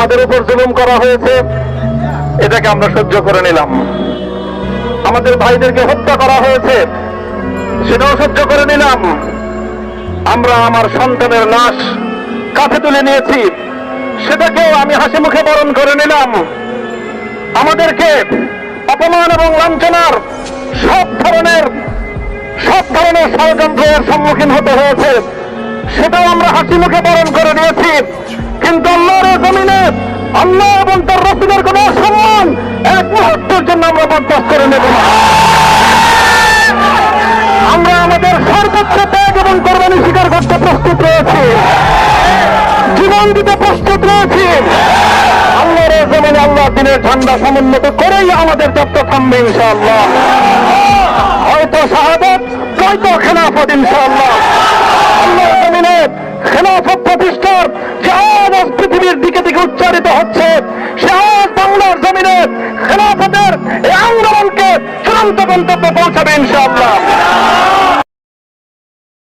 আমাদের উপর জুলুম করা হয়েছে, এটাকে আমরা সহ্য করে নিলাম। আমাদের ভাইদেরকে হত্যা করা হয়েছে, সেটাও সহ্য করে নিলাম। আমরা আমার সন্তানের লাশ কাঁধে তুলে নিয়েছি, সেটাকেও আমি হাসি মুখে বরণ করে নিলাম। আমাদেরকে অপমান এবং লাঞ্ছনার সব ধরনের ষড়যন্ত্রের সম্মুখীন হতে হয়েছে, সেটাও আমরা হাসি মুখে বরণ করে নিয়েছি। কিন্তু আল্লাহর জমিনে আল্লাহ এবং তার রাসূলের কোন সম্মান এক মুহূর্তের জন্য আমরা বরদাস্ত করে নেব না। আমরা আমাদের সর্বোচ্চ ত্যাগ এবং কোরবানি স্বীকার করতে প্রস্তুত রয়েছি, জীবন দিতে প্রস্তুত রয়েছি। আল্লাহর জমিনে আল্লাহ দিনের ঝান্ডা সমুন্নত করেই আমাদের যাত্রা থামবে ইনশাআল্লাহ। হয়তো শাহাদাত, নয়তো খেলাফত ইনশাআল্লাহ। আল্লাহর জমিনে খেলাফত প্রতিষ্ঠার যে আওয়াজ পৃথিবীর দিকে দিকে উচ্চারিত হচ্ছে, সে আওয়াজ বাংলার জমিনে খেলাফতের এই আন্দোলনকে চূড়ান্ত গন্তব্যে পৌঁছাবে ইনশাআল্লাহ।